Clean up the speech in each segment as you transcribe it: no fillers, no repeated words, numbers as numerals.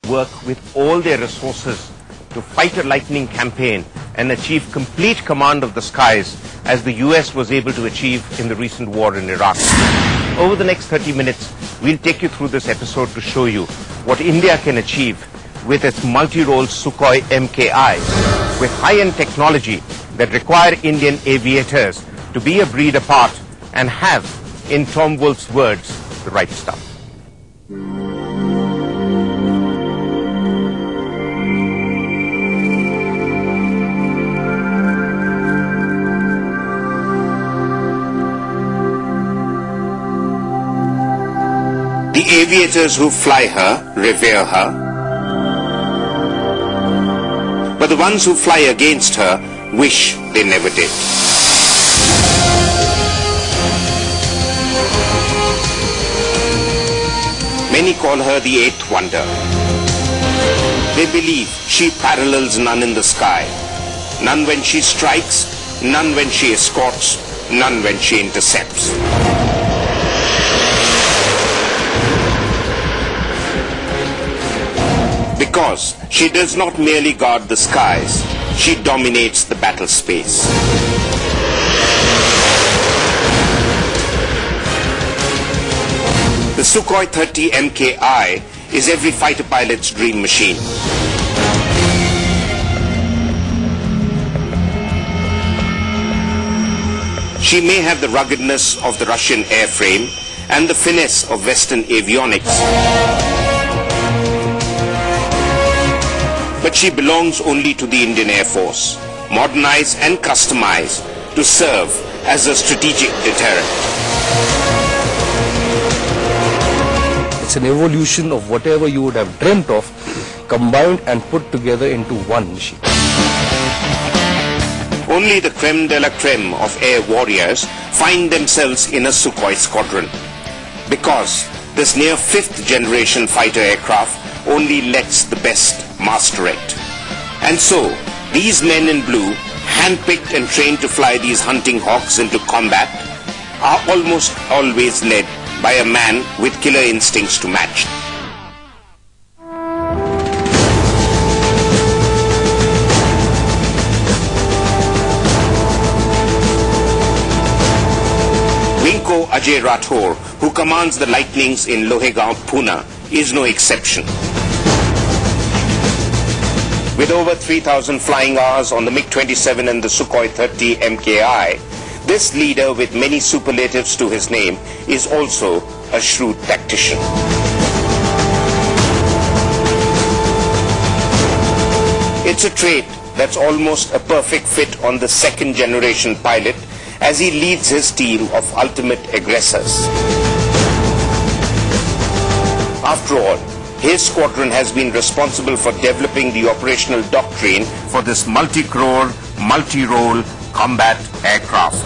work with all their resources to fight a lightning campaign and achieve complete command of the skies as the US was able to achieve in the recent war in Iraq. Over the next 30 minutes, we'll take you through this episode to show you what India can achieve with its multi-role Sukhoi MKI, with high-end technology that require Indian aviators to be a breed apart and have, in Tom Wolfe's words, the right stuff. The aviators who fly her revere her, but the ones who fly against her wish they never did. Many call her the eighth wonder. They believe she parallels none in the sky, none when she strikes, none when she escorts, none when she intercepts. Because she does not merely guard the skies, she dominates the battle space. The Sukhoi 30 MKI is every fighter pilot's dream machine. She may have the ruggedness of the Russian airframe and the finesse of Western avionics, but she belongs only to the Indian Air Force, modernized and customized to serve as a strategic deterrent. It's an evolution of whatever you would have dreamt of, combined and put together into one machine. Only the creme de la creme of air warriors find themselves in a Sukhoi squadron, because this near fifth generation fighter aircraft only lets the best master it. And so, these men in blue, handpicked and trained to fly these hunting hawks into combat, are almost always led by a man with killer instincts to match. Winko Ajay Rathore, who commands the Lightnings in Lohegaon, Pune, is no exception. With over 3,000 flying hours on the MiG-27 and the Sukhoi 30 MKI, this leader with many superlatives to his name is also a shrewd tactician. It's a trait that's almost a perfect fit on the second generation pilot as he leads his team of ultimate aggressors. After all, his squadron has been responsible for developing the operational doctrine for this multi-crore, multi-role combat aircraft.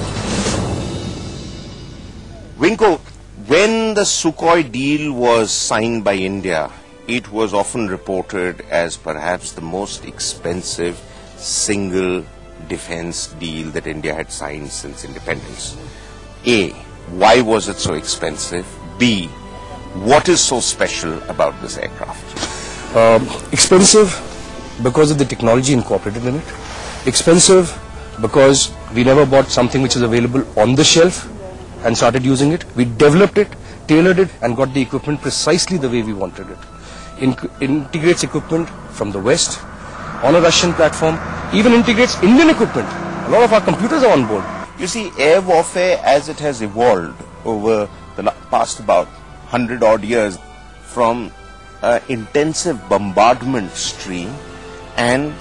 Winko, when the Sukhoi deal was signed by India, it was often reported as perhaps the most expensive single defense deal that India had signed since independence. A, why was it so expensive? B, what is so special about this aircraft? Expensive because of the technology incorporated in it. Expensive because we never bought something which is available on the shelf and started using it. We developed it, tailored it, and got the equipment precisely the way we wanted it. Integrates equipment from the West on a Russian platform, even integrates Indian equipment. A lot of our computers are on board. You see, air warfare as it has evolved over the past about 100 odd years from intensive bombardment stream and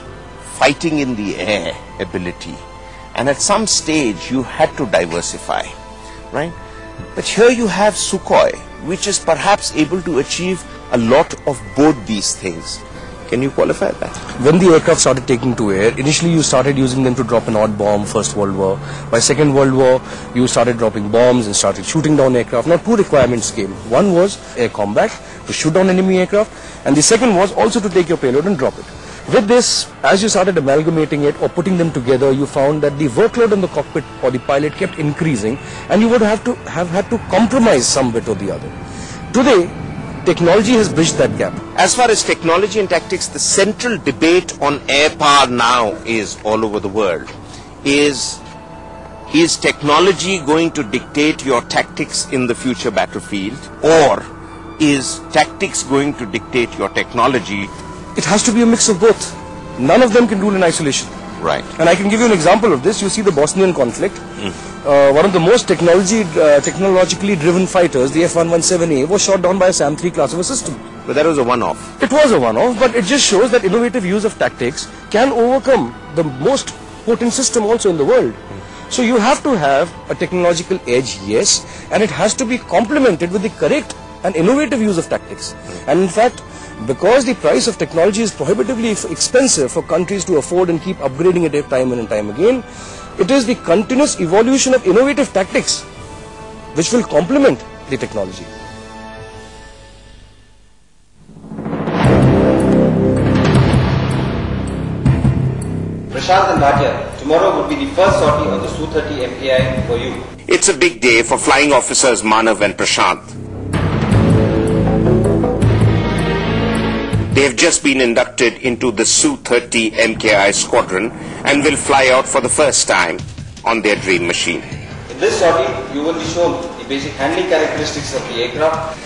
fighting in the air ability. And at some stage you had to diversify, right? But here you have Sukhoi, which is perhaps able to achieve a lot of both these things. Can you qualify that? When the aircraft started taking to air, initially you started using them to drop an odd bomb, First World War. By Second World War, you started dropping bombs and started shooting down aircraft. Now two requirements came. One was air combat, to shoot down enemy aircraft, and the second was also to take your payload and drop it. With this, as you started amalgamating it or putting them together, you found that the workload on the cockpit or the pilot kept increasing, and you would have had to compromise some bit or the other. Today, Technology has bridged that gap. As far as technology and tactics, the central debate on air power now is all over the world. Is technology going to dictate your tactics in the future battlefield, or is tactics going to dictate your technology? It has to be a mix of both. None of them can rule in isolation. Right. And I can give you an example of this. You see the Bosnian conflict. One of the most technologically driven fighters, the F-117A, was shot down by a SAM-3 class of a system. But that was a one-off. It was a one-off, but it just shows that innovative use of tactics can overcome the most potent system also in the world. So you have to have a technological edge, yes, and it has to be complemented with the correct and innovative use of tactics. And in fact, because the price of technology is prohibitively expensive for countries to afford and keep upgrading it time and time again, it is the continuous evolution of innovative tactics which will complement the technology. Prashant and Bhatia, tomorrow would be the first sortie on the Su-30 MKI for you. It's a big day for flying officers Manav and Prashant. They have just been inducted into the Su-30 MKI squadron and will fly out for the first time on their dream machine. In this sortie, you will be shown the basic handling characteristics of the aircraft.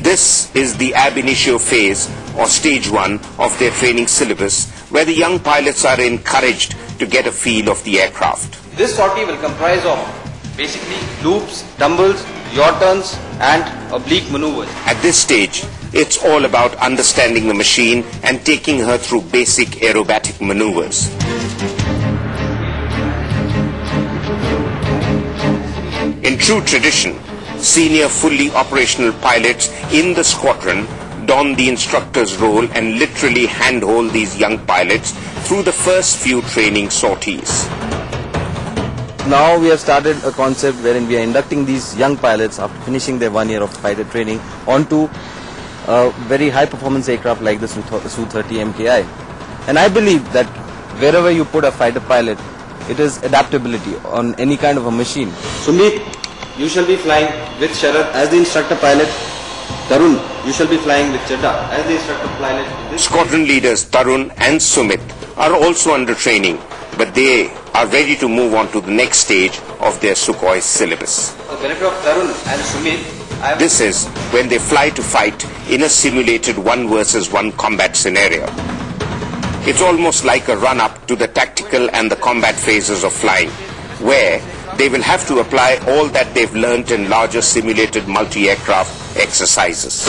This is the ab initio phase or stage 1 of their training syllabus, where the young pilots are encouraged to get a feel of the aircraft. This sortie will comprise of basically loops, tumbles, yaw turns and oblique maneuvers. At this stage, it's all about understanding the machine and taking her through basic aerobatic maneuvers. In true tradition, senior fully operational pilots in the squadron don the instructor's role and literally handhold these young pilots through the first few training sorties. Now we have started a concept wherein we are inducting these young pilots after finishing their 1 year of fighter training onto a very high performance aircraft like the Su-30 MKI. And I believe that wherever you put a fighter pilot, it is adaptability on any kind of a machine. Sumit, you shall be flying with Sharad as the instructor pilot. Tarun, you shall be flying with Chadda as the instructor pilot. Squadron leaders Tarun and Sumit are also under training, but they are ready to move on to the next stage of their Sukhoi syllabus. For the benefit of Tarun and Sumit, This is when they fly to fight in a simulated 1 versus 1 combat scenario. It's almost like a run-up to the tactical and the combat phases of flying, where they will have to apply all that they've learnt in larger simulated multi-aircraft exercises.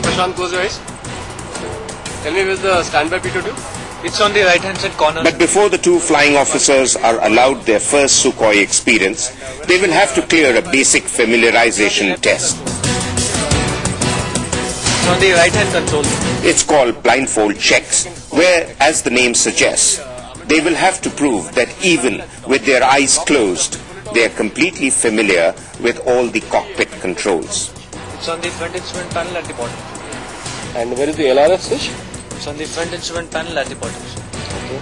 Prashant, close your eyes. Tell me where's the standby P2? It's on the right hand side corner. But before the two flying officers are allowed their first Sukhoi experience, they will have to clear a basic familiarization test. It's on the right hand control. It's called blindfold checks, where, as the name suggests, they will have to prove that even with their eyes closed, they are completely familiar with all the cockpit controls. It's on the front instrument panel at the bottom. And where is the LRS switch? It's on the front instrument panel at the bottom. Okay.